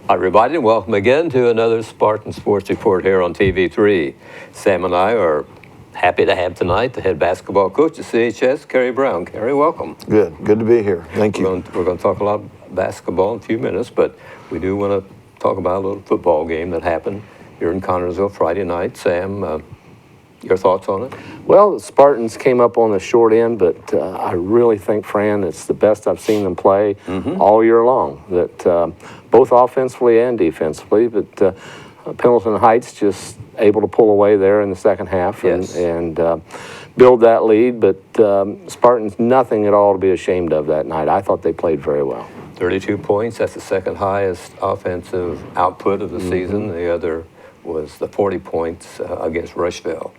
Hi, everybody, and welcome again to another Spartan Sports Report here on TV3. Sam and I are happy to have tonight the head basketball coach at CHS, Kerry Brown. Kerry, welcome. Good to be here. Thank you. We're going to talk a lot of basketball in a few minutes, but we do want to talk about a little football game that happened here in Connersville Friday night. Sam, your thoughts on it? Well, the Spartans came up on the short end, but I really think, Fran, it's the best I've seen them play all year long. That both offensively and defensively. But Pendleton Heights just able to pull away there in the second half and build that lead. But Spartans, nothing at all to be ashamed of that night. I thought they played very well. 32 points. That's the second highest offensive output of the season. The other was the 40 points against Rushville.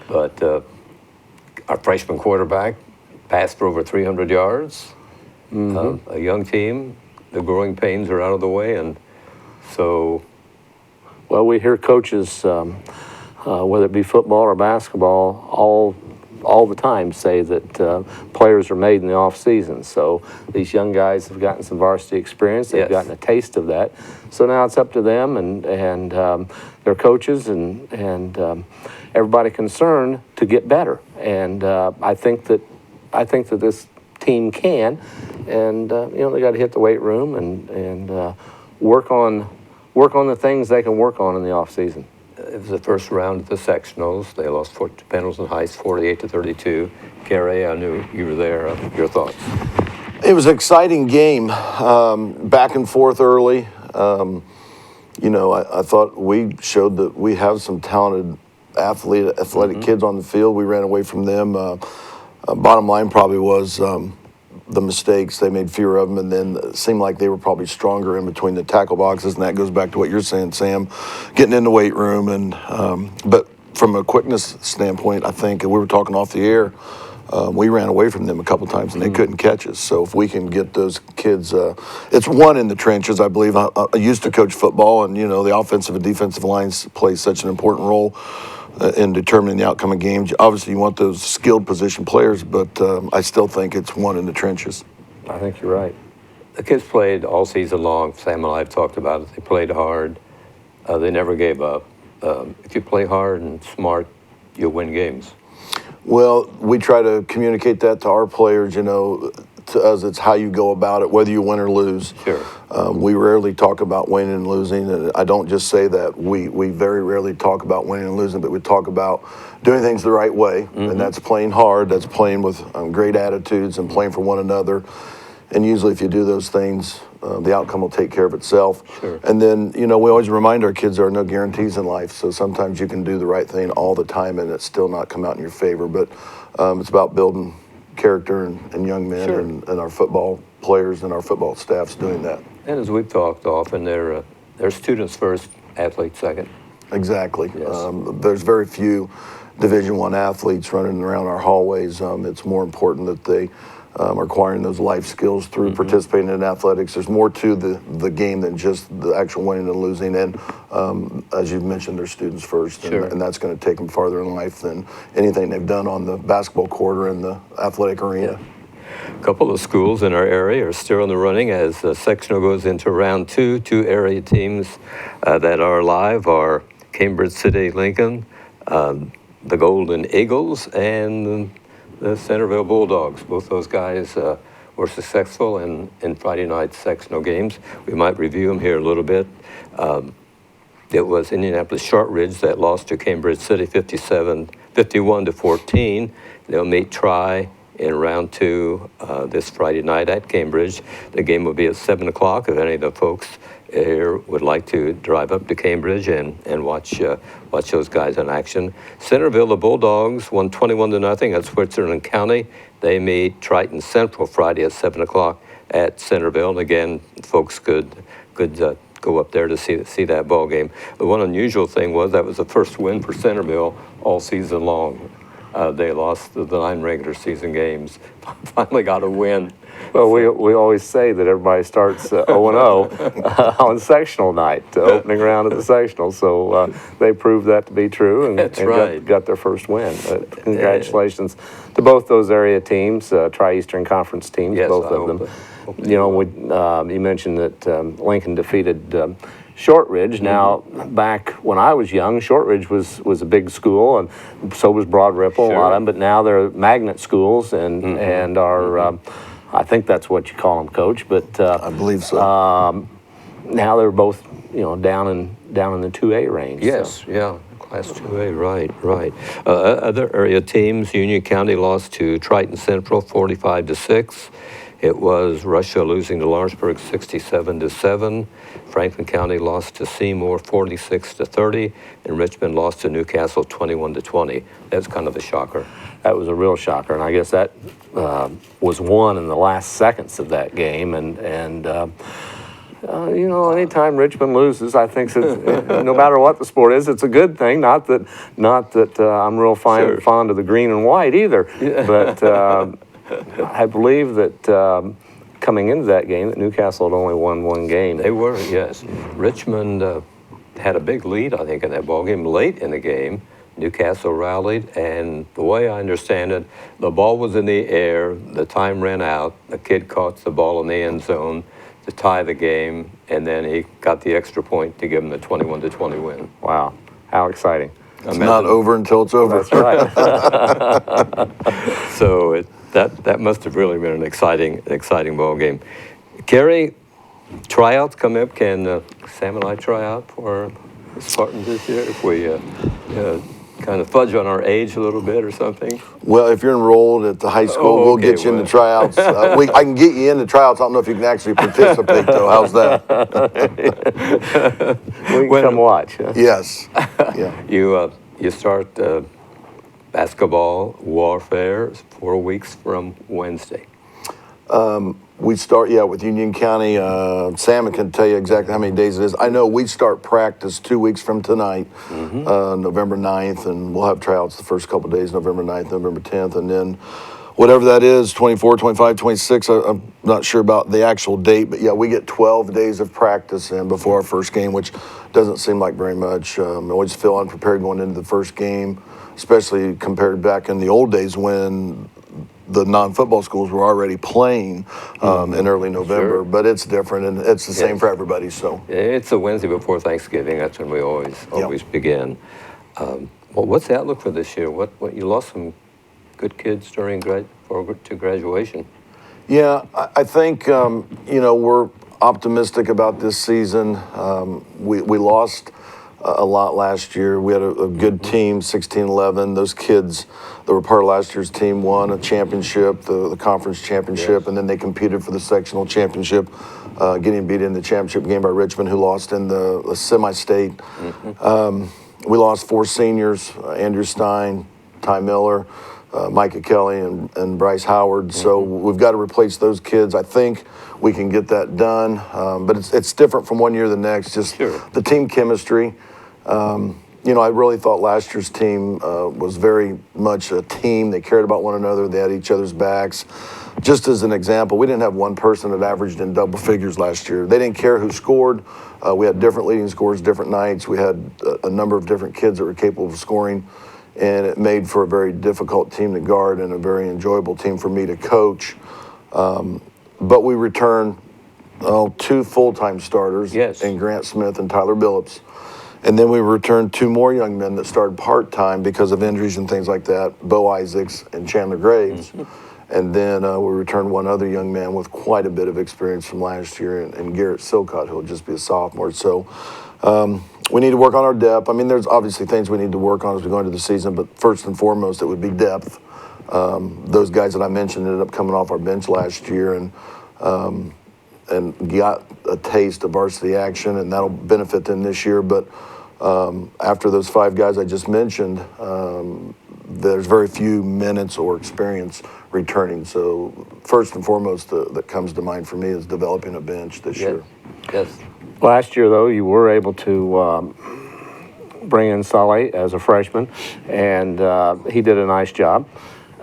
But our freshman quarterback passed for over 300 yards. A young team, the growing pains are out of the way, and so. Well, we hear coaches, whether it be football or basketball, all the time say that players are made in the off season. So these young guys have gotten some varsity experience. They've gotten a taste of that. So now it's up to them and their coaches and everybody concerned to get better. And I think that this team can. And they got to hit the weight room and work on the things they can work on in the off season. It was the first round of the sectionals. They lost to Pendleton Heights 48-32. Kerry, I knew you were there. Your thoughts? It was an exciting game, back and forth early. I thought we showed that we have some talented athletic kids on the field. We ran away from them. Bottom line probably was the mistakes. They made fewer of them, and then it seemed like they were probably stronger in between the tackle boxes, and that goes back to what you're saying, Sam, getting in the weight room. And but from a quickness standpoint, I think, and we were talking off the air, we ran away from them a couple times, and they couldn't catch us. So if we can get those kids, it's one in the trenches, I believe. I used to coach football, and, the offensive and defensive lines play such an important role in determining the outcome of games. Obviously, you want those skilled position players, but I still think it's one in the trenches. I think you're right. The kids played all season long. Sam and I have talked about it. They played hard. They never gave up. If you play hard and smart, you'll win games. Well, we try to communicate that to our players, to us, it's how you go about it, whether you win or lose. Sure. We rarely talk about winning and losing, and I don't just say that. We very rarely talk about winning and losing, but we talk about doing things the right way, and that's playing hard, that's playing with great attitudes and playing for one another. And usually if you do those things, the outcome will take care of itself. Sure. And then, we always remind our kids there are no guarantees in life, so sometimes you can do the right thing all the time and it still not come out in your favor. But it's about building character and young men and our football players and our football staffs doing that. And as we've talked often, they're students first, athletes second. Exactly. Yes. There's very few Division I athletes running around our hallways. It's more important that they are acquiring those life skills through participating in athletics. There's more to the game than just the actual winning and losing. And as you've mentioned, they're students first, and that's going to take them farther in life than anything they've done on the basketball court or in the athletic arena. A couple of schools in our area are still in the running as sectional goes into round two. Two area teams that are live are Cambridge City Lincoln, the Golden Eagles, and the Centerville Bulldogs. Both those guys were successful in Friday night sectional games. We might review them here a little bit. It was Indianapolis Shortridge that lost to Cambridge City 51-14. They'll meet Tri in round two this Friday night at Cambridge. The game will be at 7 o'clock. If any of the folks here would like to drive up to Cambridge and watch those guys in action. Centerville, the Bulldogs, won 21-0 at Switzerland County. They meet Triton Central Friday at 7 o'clock at Centerville. And again, folks could go up there to see that ball game. The one unusual thing was that was the first win for Centerville all season long. They lost the 9 regular season games. Finally got a win. Well, we always say that everybody starts 0-0 on sectional night, opening round of the sectional. So they proved that to be true and got their first win. Congratulations to both those area teams, Tri-Eastern Conference teams, both of them. You know, you mentioned that Lincoln defeated Shortridge. Now, back when I was young, Shortridge was a big school, and so was Broad Ripple, a lot of them. But now they're magnet schools, and are I think that's what you call them, Coach. But I believe so. now they're both down in the 2A range. Yes, so. yeah, Class 2A, right. Other area teams, Union County lost to Triton Central 45-6. It was Russia losing to Lawrenceburg 67-7. Franklin County lost to Seymour 46-30, and Richmond lost to Newcastle 21-20. That's kind of a shocker. That was a real shocker, and I guess that was won in the last seconds of that game. And anytime Richmond loses, I think no matter what the sport is, it's a good thing. Not that I'm real fond of the green and white either, but I believe that coming into that game, that Newcastle had only won one game. They were, yes. Richmond had a big lead, I think, in that ball game late in the game. Newcastle rallied, and the way I understand it, the ball was in the air, the time ran out, the kid caught the ball in the end zone to tie the game, and then he got the extra point to give him the 21-20 win. Wow, how exciting. It's not over until it's over. That's right. So that must have really been an exciting ball game. Kerry, tryouts come up. Can Sam and I try out for the Spartans this year if we kind of fudge on our age a little bit or something? Well, if you're enrolled at the high school, we'll get you in the tryouts. I can get you in the tryouts. I don't know if you can actually participate, though. How's that? We can come watch. Huh? Yes. Yeah. You start basketball warfare 4 weeks from Wednesday. We start, with Union County. Sam can tell you exactly how many days it is. I know we start practice 2 weeks from tonight, November 9th, and we'll have tryouts the first couple of days, November 9th, November 10th, and then whatever that is, 24, 25, 26, I'm not sure about the actual date, but we get 12 days of practice in before our first game, which doesn't seem like very much. I always feel unprepared going into the first game, especially compared back in the old days when the non-football schools were already playing in early November, but it's different, and it's the same for everybody. So it's a Wednesday before Thanksgiving. That's when we always begin. Well, what's the outlook for this year? What you lost some good kids during to graduation. Yeah, I think we're optimistic about this season. We lost a lot last year. We had a good team, 16-11. Those kids that were part of last year's team won a championship, the conference championship, and then they competed for the sectional championship, getting beat in the championship game by Richmond, who lost in the semi-state. We lost 4 seniors, Andrew Stein, Ty Miller, Micah Kelly, and Bryce Howard. So we've got to replace those kids. I think we can get that done, but it's different from one year to the next, just the team chemistry. I really thought last year's team was very much a team. They cared about one another. They had each other's backs. Just as an example, we didn't have one person that averaged in double figures last year. They didn't care who scored. We had different leading scores, different nights. We had a number of different kids that were capable of scoring, and it made for a very difficult team to guard and a very enjoyable team for me to coach. But we returned 2 full-time starters in Grant Smith and Tyler Billups. And then we returned 2 more young men that started part-time because of injuries and things like that, Bo Isaacs and Chandler Graves. And then we returned 1 other young man with quite a bit of experience from last year, and Garrett Silcott, who will just be a sophomore. So we need to work on our depth. I mean, there's obviously things we need to work on as we go into the season, but first and foremost, it would be depth. Those guys that I mentioned ended up coming off our bench last year and got a taste of varsity action, and that'll benefit them this year. But after those 5 guys I just mentioned, there's very few minutes or experience returning. So first and foremost that comes to mind for me is developing a bench this year. Yes. Last year, though, you were able to bring in Sully as a freshman, and he did a nice job.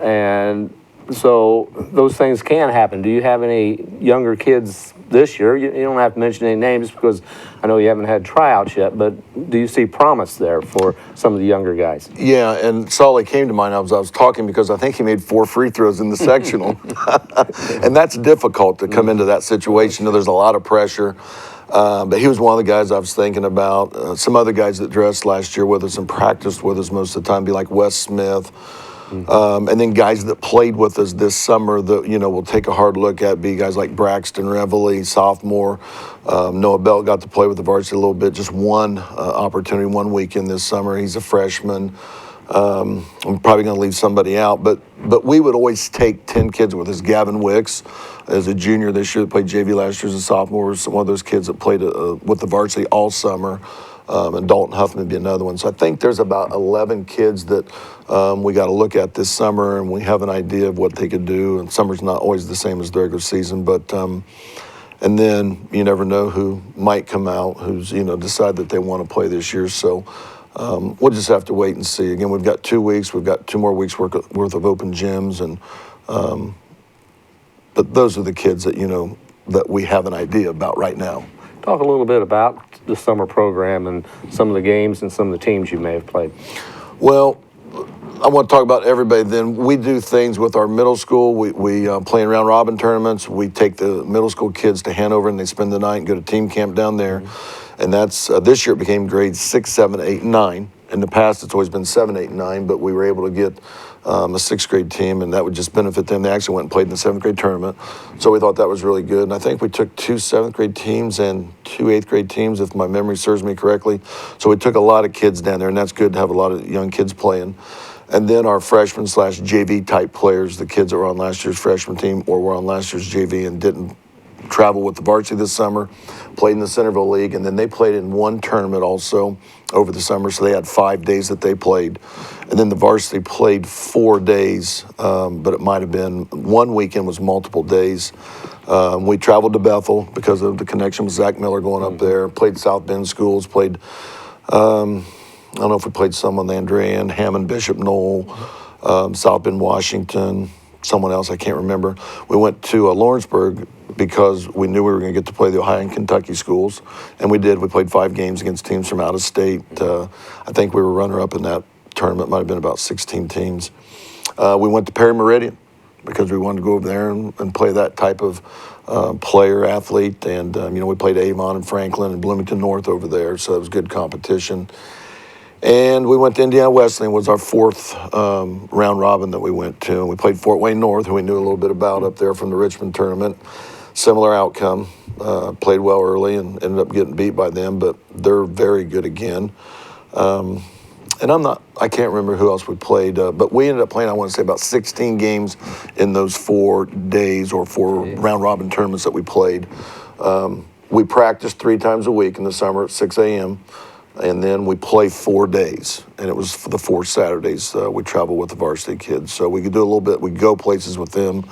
And So those things can happen. Do you have any younger kids this year? You don't have to mention any names because I know you haven't had tryouts yet, but do you see promise there for some of the younger guys? Yeah, and Solly came to mind. I was talking because I think he made 4 free throws in the sectional, and that's difficult to come into that situation. There's a lot of pressure. But he was one of the guys I was thinking about. Some other guys that dressed last year with us and practiced with us most of the time, be like Wes Smith. And then guys that played with us this summer that, we'll take a hard look at, be guys like Braxton Reveille, sophomore. Noah Belt got to play with the varsity a little bit, just one opportunity, 1 weekend this summer. He's a freshman. I'm probably going to leave somebody out, but we would always take 10 kids with us. Gavin Wicks, as a junior this year, that played JV last year as a sophomore, was one of those kids that played with the varsity all summer. And Dalton Huffman would be another one. So I think there's about 11 kids that we got to look at this summer, and we have an idea of what they could do. And summer's not always the same as the regular season, but and then you never know who might come out, who's decide that they want to play this year. So we'll just have to wait and see. Again, we've got 2 weeks. We've got 2 more weeks worth of open gyms, and but those are the kids that that we have an idea about right now. Talk a little bit about the summer program and some of the games and some of the teams you may have played. Well, I want to talk about everybody. Then we do things with our middle school. We play in round robin tournaments. We take the middle school kids to Hanover and they spend the night and go to team camp down there. And that's this year it became grades 6, 7, 8, and 9. In the past, it's always been 7, 8, and 9, but we were able to get a 6th grade team, and that would just benefit them. They actually went and played in the 7th grade tournament, so we thought that was really good. And I think we took 2 7th grade teams and 2 8th grade teams, if my memory serves me correctly. So we took a lot of kids down there, and that's good to have a lot of young kids playing. And then our freshman / JV type players, the kids that were on last year's freshman team or were on last year's JV and didn't travel with the varsity this summer, played in the Centerville League, and then they played in one tournament also over the summer, so they had 5 days that they played. And then the varsity played 4 days, but it might have been one weekend was multiple days. We traveled to Bethel because of the connection with Zach Miller going up there, played South Bend schools, played, I don't know if we played some on the Andrean, Hammond, Bishop Knoll, South Bend, Washington, someone else, I can't remember. We went to Lawrenceburg because we knew we were going to get to play the Ohio and Kentucky schools, and we did. We played 5 games against teams from out of state. I think we were runner-up in that tournament. Might have been about 16 teams. We went to Perry Meridian because we wanted to go over there and play that type of player, athlete, and we played Avon and Franklin and Bloomington North over there, so it was good competition. And we went to Indiana Wesleyan, was our 4th round robin that we went to. And we played Fort Wayne North, who we knew a little bit about up there from the Richmond tournament. Similar outcome, played well early and ended up getting beat by them, but they're very good again. And I can't remember who else we played, but we ended up playing, I want to say, about 16 games in those 4 days or 4 round robin tournaments that we played. We practiced 3 times a week in the summer at 6 a.m., and then we play 4 days, and it was for the 4 Saturdays we travel with the varsity kids. So we could do a little bit, we go places with them,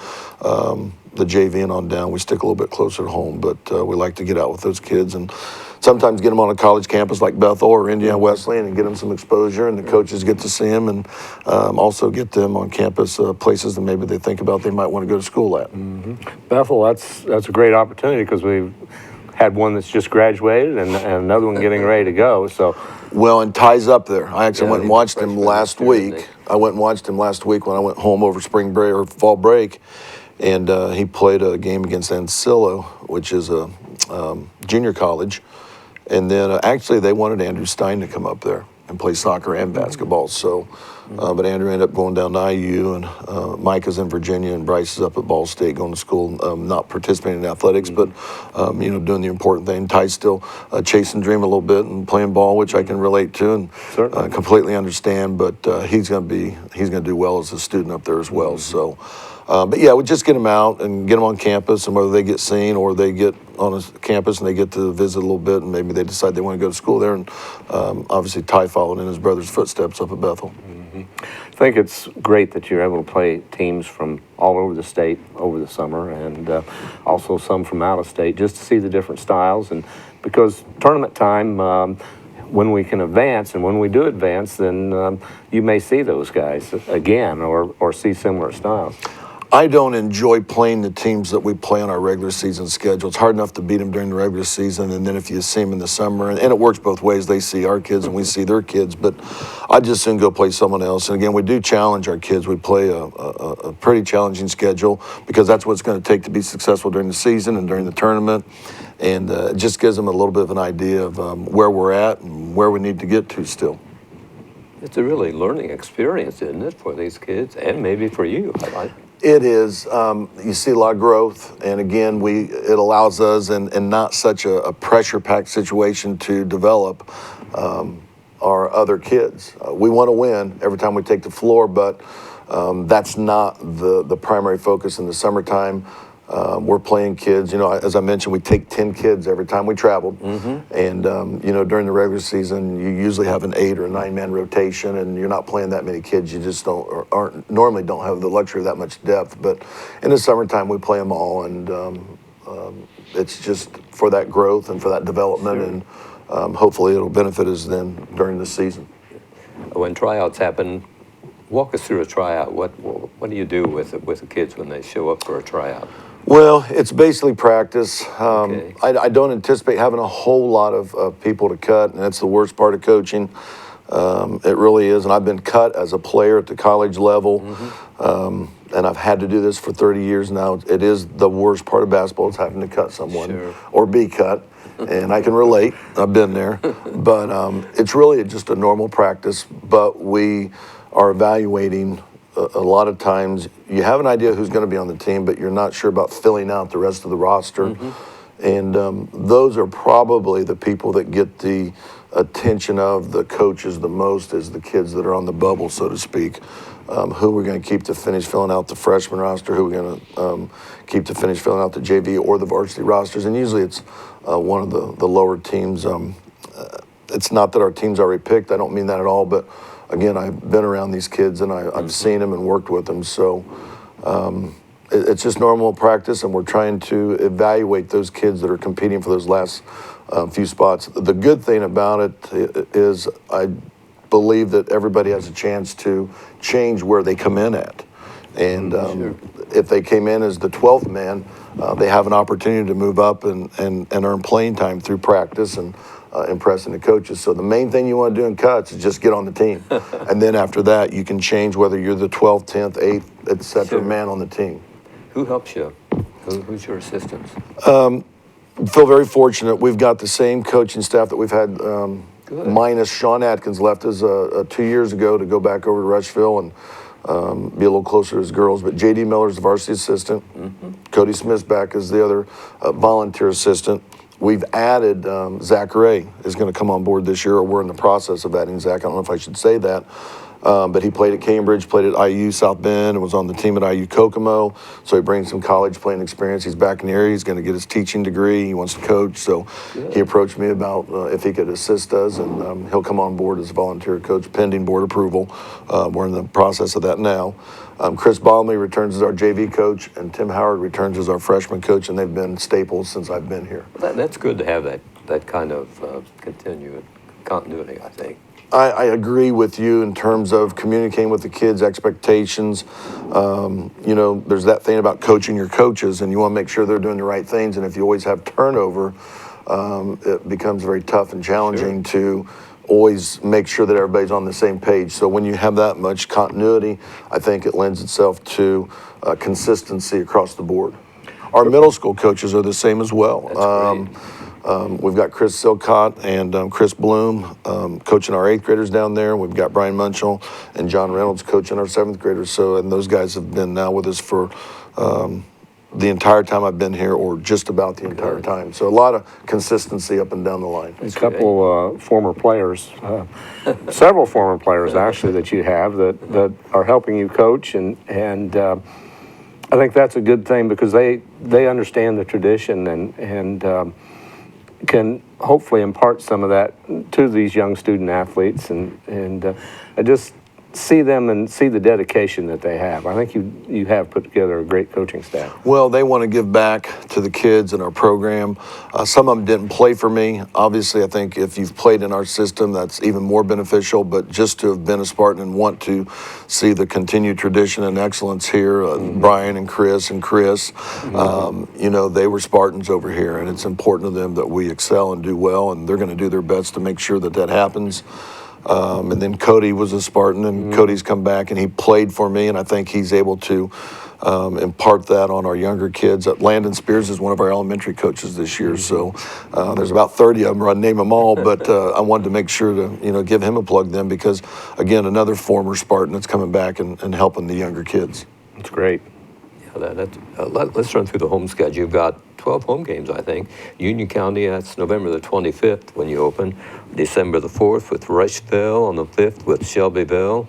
the JV and on down. We stick a little bit closer to home, but we like to get out with those kids and sometimes get them on a college campus like Bethel or Indiana Wesleyan and get them some exposure, and the coaches get to see them, and also get them on campus places that maybe they think about they might want to go to school at. Bethel, that's a great opportunity because we've had one that's just graduated and another one getting ready to go. So, well, and Ty's up there. I actually went and watched him last week. I went and watched him last week when I went home over spring break or fall break, and he played a game against Ancillo, which is a junior college. And then actually they wanted Andrew Stein to come up there and play soccer and basketball. So, but Andrew ended up going down to IU, and Micah's in Virginia, and Bryce is up at Ball State going to school, not participating in athletics, but doing the important thing. Ty's still chasing dream a little bit and playing ball, which I can relate to and completely understand. But he's going to do well as a student up there as well. So. But yeah, we just get them out and get them on campus, and whether they get seen or they get on a campus and they get to visit a little bit, and maybe they decide they want to go to school there. And obviously Ty followed in his brother's footsteps up at Bethel. I think it's great that you're able to play teams from all over the state over the summer, and also some from out of state, just to see the different styles. And because tournament time, when we can advance, and when we do advance, then you may see those guys again or see similar styles. I don't enjoy playing the teams that we play on our regular season schedule. It's hard enough to beat them during the regular season, and then if you see them in the summer, and it works both ways. They see our kids and we see their kids, but I just soon go play someone else. And again, we do challenge our kids. We play a pretty challenging schedule because that's what it's going to take to be successful during the season and during the tournament. And it just gives them a little bit of an idea of where we're at and where we need to get to still. It's a really learning experience, isn't it, for these kids and maybe for you? It is. You see a lot of growth, and again, it allows us, and not such a pressure-packed situation, to develop our other kids. We want to win every time we take the floor, but that's not the primary focus in the summertime. We're playing kids. As I mentioned, we take 10 kids every time we travel. And, during the regular season, you usually have an 8 or a 9-man rotation, and you're not playing that many kids. You just normally don't have the luxury of that much depth. But in the summertime, we play them all, and it's just for that growth and for that development, sure. And hopefully it'll benefit us then during the season. When tryouts happen, walk us through a tryout. What do you do with the kids when they show up for a tryout? Well, it's basically practice. Okay. I don't anticipate having a whole lot of people to cut, and that's the worst part of coaching. It really is, and I've been cut as a player at the college level, and I've had to do this for 30 years now. It is the worst part of basketball, is having to cut someone, sure. Or be cut, and I can relate. I've been there. But it's really just a normal practice, but we are evaluating. A lot of times you have an idea who's going to be on the team, but you're not sure about filling out the rest of the roster. And those are probably the people that get the attention of the coaches the most, is the kids that are on the bubble, so to speak. Who we're going to keep to finish filling out the freshman roster, who we're going to keep to finish filling out the JV or the varsity rosters. And usually it's one of the lower teams. It's not that our team's already picked. I don't mean that at all, but again, I've been around these kids, and I've seen them and worked with them. So it's just normal practice, and we're trying to evaluate those kids that are competing for those last few spots. The good thing about it is I believe that everybody has a chance to change where they come in at. And sure. If they came in as the 12th man, they have an opportunity to move up and earn playing time through practice and impressing the coaches. So the main thing you want to do in cuts is just get on the team. And then after that, you can change whether you're the 12th, 10th, 8th, et cetera, sure. Man on the team. Who helps you? Who's your assistants? Feel very fortunate. We've got the same coaching staff that we've had, minus Sean Atkins left us 2 years ago to go back over to Rushville and be a little closer to his girls. But J.D. Miller's the varsity assistant. Cody Smith's back as the other volunteer assistant. We've added Zach Ray is going to come on board this year, or we're in the process of adding Zach. I don't know if I should say that. But he played at Cambridge, played at IU South Bend, and was on the team at IU Kokomo. So he brings some college playing experience. He's back in the area. He's going to get his teaching degree. He wants to coach. So he approached me about if he could assist us, and he'll come on board as a volunteer coach pending board approval. We're in the process of that now. Chris Balmy returns as our JV coach, and Tim Howard returns as our freshman coach, and they've been staples since I've been here. That's good to have that kind of continuity, I think. I agree with you in terms of communicating with the kids' expectations. There's that thing about coaching your coaches, and you want to make sure they're doing the right things. And if you always have turnover, it becomes very tough and challenging to always make sure that everybody's on the same page. So when you have that much continuity, I think it lends itself to consistency across the board. Our middle school coaches are the same as well. We've got Chris Silcott and Chris Bloom coaching our 8th graders down there. We've got Brian Munchell and John Reynolds coaching our 7th graders. And those guys have been now with us for the entire time I've been here, or just about the entire time. So a lot of consistency up and down the line. A couple former players, several former players actually that you have that are helping you coach, and I think that's a good thing because they understand the tradition and can hopefully impart some of that to these young student athletes, and see them and see the dedication that they have. I think you have put together a great coaching staff. Well, they want to give back to the kids in our program. Some of them didn't play for me. Obviously, I think if you've played in our system, that's even more beneficial. But just to have been a Spartan and want to see the continued tradition and excellence here, Brian and Chris, you know, they were Spartans over here. And it's important to them that we excel and do well. And they're going to do their best to make sure that that happens. And then Cody was a Spartan, and Cody's come back, and he played for me, and I think he's able to impart that on our younger kids. Landon Spears is one of our elementary coaches this year, so there's about 30 of them. I'd name them all, but I wanted to make sure to give him a plug then, because again, another former Spartan that's coming back and helping the younger kids. That's great. Yeah, let's run through the home schedule. You've got 12 home games, I think. Union County, that's November the 25th when you open. December the 4th with Rushville. On the 5th with Shelbyville.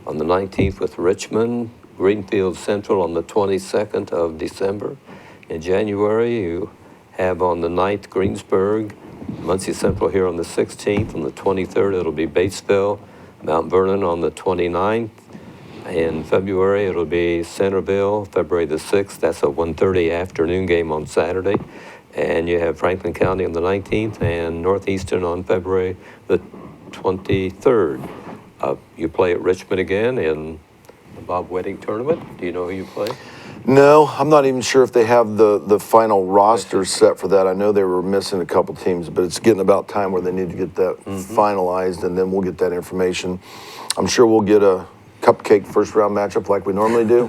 On the 19th with Richmond. Greenfield Central on the 22nd of December. In January, you have on the 9th Greensburg. Muncie Central here on the 16th. On the 23rd, it'll be Batesville. Mount Vernon on the 29th. In February, it'll be Centerville, February the 6th. That's a 1:30 afternoon game on Saturday. And you have Franklin County on the 19th and Northeastern on February the 23rd. You play at Richmond again in the Bob Wedding tournament. Do you know who you play? No, I'm not even sure if they have the final roster set for that. I know they were missing a couple teams, but it's getting about time where they need to get that finalized, and then we'll get that information. I'm sure we'll get a cupcake first round matchup like we normally do,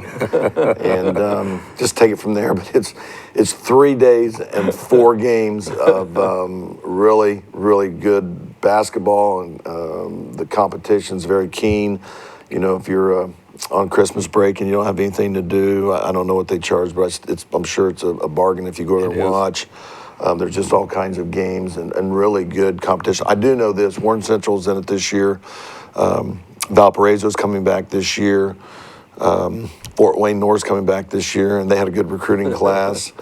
and just take it from there. But it's 3 days and 4 games of really, really good basketball, and the competition's very keen. You know, if you're on Christmas break and you don't have anything to do, I don't know what they charge, but I'm sure it's a bargain if you go there and watch. There's just all kinds of games and really good competition. I do know this: Warren Central's in it this year. Valparaiso's coming back this year. Fort Wayne North's coming back this year, and they had a good recruiting class.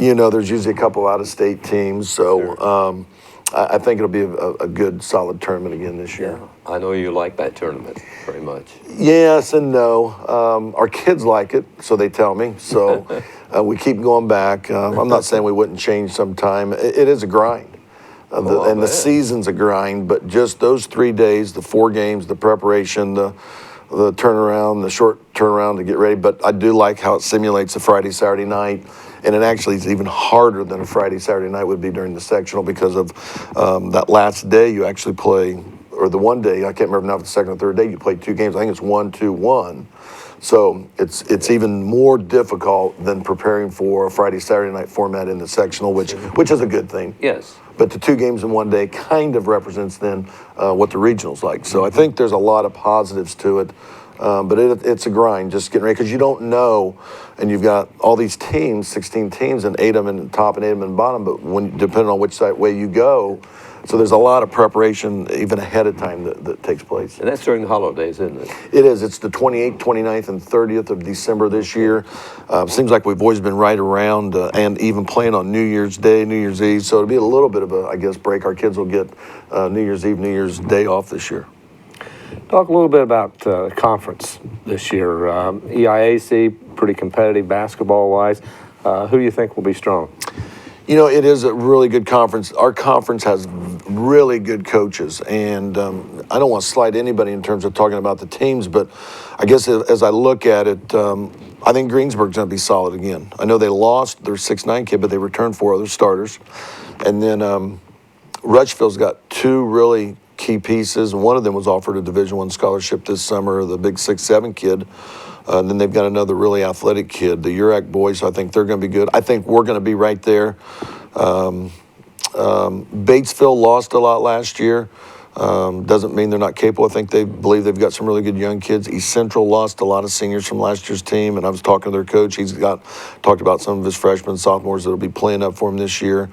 You know, there's usually a couple out-of-state teams, so I think it'll be a good, solid tournament again this year. Yeah, I know you like that tournament very much. Yes and no. Our kids like it, so they tell me. So we keep going back. I'm not saying we wouldn't change sometime. It is a grind. The season's a grind, but just those 3 days, the 4 games, the preparation, the turnaround, the short turnaround to get ready. But I do like how it simulates a Friday, Saturday night, and it actually is even harder than a Friday, Saturday night would be during the sectional because of that last day you actually play, or the one day, I can't remember now if the second or third day, you play 2 games. I think it's 1, 2, 1. So it's even more difficult than preparing for a Friday, Saturday night format in the sectional, which is a good thing. Yes. But the 2 games in one day kind of represents then what the regional's like. So I think there's a lot of positives to it, but it's a grind just getting ready because you don't know, and you've got all these teams, 16 teams, and 8 of them in the top and 8 of them in the bottom. But depending on which way you go, so there's a lot of preparation even ahead of time that takes place. And that's during the holidays, isn't it? It is. It's the 28th, 29th, and 30th of December this year. Seems like we've always been right around and even playing on New Year's Day, New Year's Eve. So it'll be a little bit of a, I guess, break. Our kids will get New Year's Eve, New Year's Day off this year. Talk a little bit about conference this year. EIAC, pretty competitive basketball-wise. Who do you think will be strong? You know, it is a really good conference. Our conference has really good coaches, and I don't want to slight anybody in terms of talking about the teams, but I guess as I look at it, I think Greensburg's going to be solid again. I know they lost their 6'9" kid, but they returned 4 other starters. And then Rushville's got 2 really key pieces, and one of them was offered a Division I scholarship this summer, the big 6'7" kid. And then they've got another really athletic kid, the Urac boys. So I think they're going to be good. I think we're going to be right there. Batesville lost a lot last year. Doesn't mean they're not capable. I think they believe they've got some really good young kids. East Central lost a lot of seniors from last year's team, and I was talking to their coach. He's talked about some of his freshmen, sophomores that will be playing up for him this year.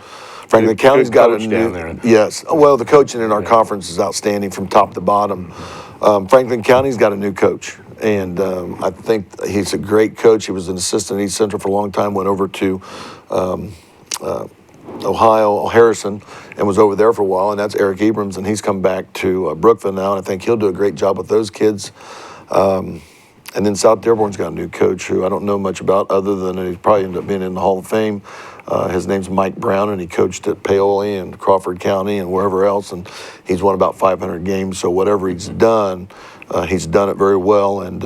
Franklin County's got a new down there. Yes. Well, the coaching in our conference is outstanding from top to bottom. Franklin County's got a new coach. And I think he's a great coach. He was an assistant at East Central for a long time, went over to Ohio, Harrison, and was over there for a while, and that's Eric Ebrams, and he's come back to Brookville now, and I think he'll do a great job with those kids. And then South Dearborn's got a new coach who I don't know much about other than he probably ended up being in the Hall of Fame. His name's Mike Brown, and he coached at Paoli and Crawford County and wherever else, and he's won about 500 games. So whatever he's done it very well, and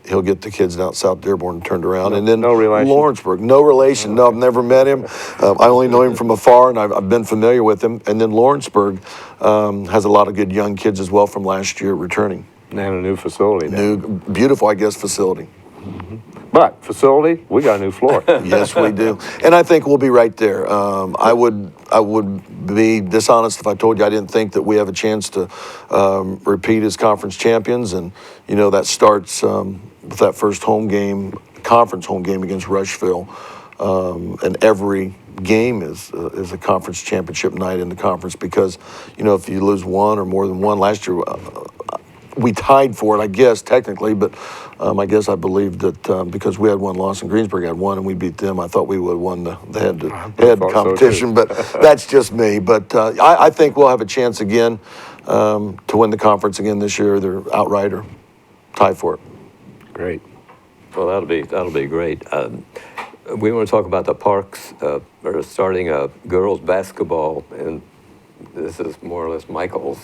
he'll get the kids down at South Dearborn turned around. And then no relation. Lawrenceburg, no relation. No, I've never met him. I only know him from afar, and I've been familiar with him. And then Lawrenceburg has a lot of good young kids as well from last year returning. And a new facility. New, beautiful, I guess, facility. But facility, we got a new floor. Yes, we do, and I think we'll be right there. I would be dishonest if I told you I didn't think that we have a chance to repeat as conference champions, and that starts with that first home game, conference home game against Rushville, and every game is a conference championship night in the conference because if you lose one or more than one last year. We tied for it, I guess, technically, but I guess I believed that because we had one loss and Greensburg had one and we beat them, I thought we would have won the head-to-head competition, but that's just me. But I think we'll have a chance again to win the conference again this year, either outright or tie for it. Great. Well, that'll be great. We want to talk about the Parks. We're starting a girls basketball, and this is more or less Michael's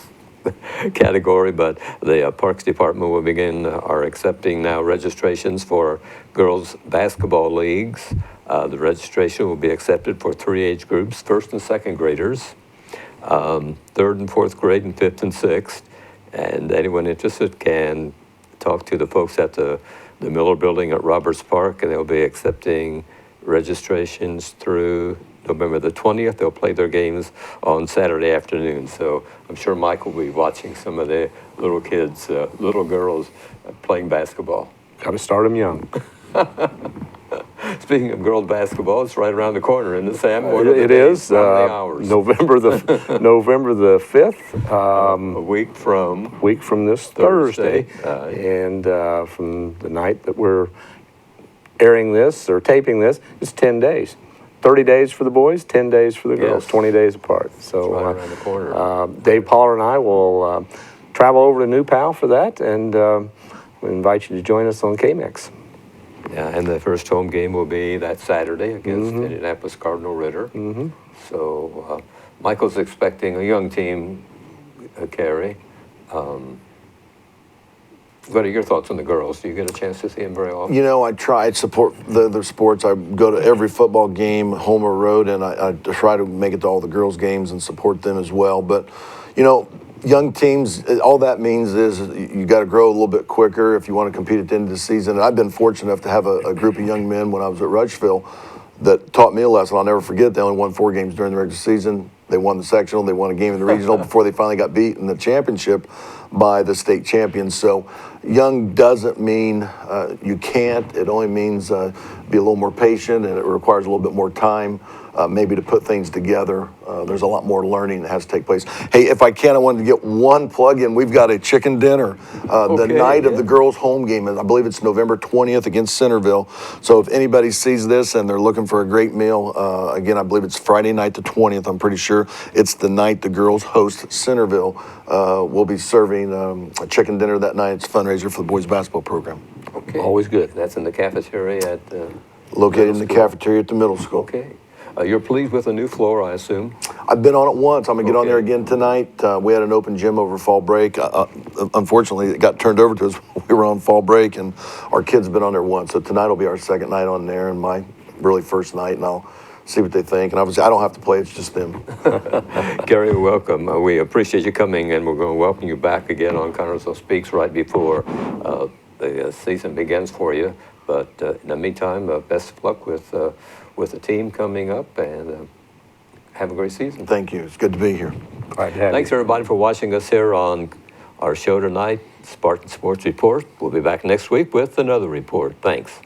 category, but the Parks Department will begin are accepting now registrations for girls basketball leagues. The registration will be accepted for 3 age groups: first and second graders, third and fourth grade, and fifth and sixth. And anyone interested can talk to the folks at the Miller Building at Roberts Park, and they'll be accepting registrations through November the 20th. They'll play their games on Saturday afternoon. So I'm sure Mike will be watching some of the little kids, little girls playing basketball. Got to start them young. Speaking of girls basketball, it's right around the corner, isn't it, Sam? It is. Hours? November the 5th. A week from This Thursday. Thursday. And from the night that we're airing this or taping this, it's 10 days. 30 days for the boys, 10 days for the girls, Yes. 20 days apart. So It's right around the corner. Dave Pollard and I will travel over to New Pal for that, and we invite you to join us on KMEX. Yeah, and the first home game will be that Saturday against Indianapolis Cardinal Ritter. So Michael's expecting a young team, Carrie. What are your thoughts on the girls? Do you get a chance to see them very often? I try to support the other sports. I go to every football game, home or road, and I try to make it to all the girls' games and support them as well. But, young teams, all that means is you got to grow a little bit quicker if you want to compete at the end of the season. And I've been fortunate enough to have a group of young men when I was at Rushville that taught me a lesson I'll never forget. They only won 4 games during the regular season. They won the sectional, they won a game in the regional before they finally got beat in the championship by the state champions. So young doesn't mean you can't. It only means be a little more patient, and it requires a little bit more time maybe to put things together. There's a lot more learning that has to take place. Hey, if I can, I wanted to get one plug in. We've got a chicken dinner the night of the girls' home game. I believe it's November 20th against Centerville. So if anybody sees this and they're looking for a great meal, again, I believe it's Friday night the 20th, I'm pretty sure. It's the night the girls host Centerville. We'll be serving a chicken dinner that night. It's a fundraiser for the boys' basketball program. Okay. Always good. That's in the cafeteria at Located in the cafeteria at the middle school. Okay. You're pleased with the new floor, I assume? I've been on it once. I'm going to get on there again tonight. We had an open gym over fall break. Unfortunately, it got turned over to us when we were on fall break, and our kids have been on there once. So tonight will be our second night on there and my really first night, and I'll see what they think. And obviously, I don't have to play. It's just them. Gary, welcome. We appreciate you coming, and we're going to welcome you back again on Connersville Speaks right before the season begins for you. But in the meantime, best of luck with the team coming up, and have a great season. Thank you. It's good to be here. Glad to have Thanks, you. everybody, for watching us here on our show tonight, Spartan Sports Report. We'll be back next week with another report. Thanks.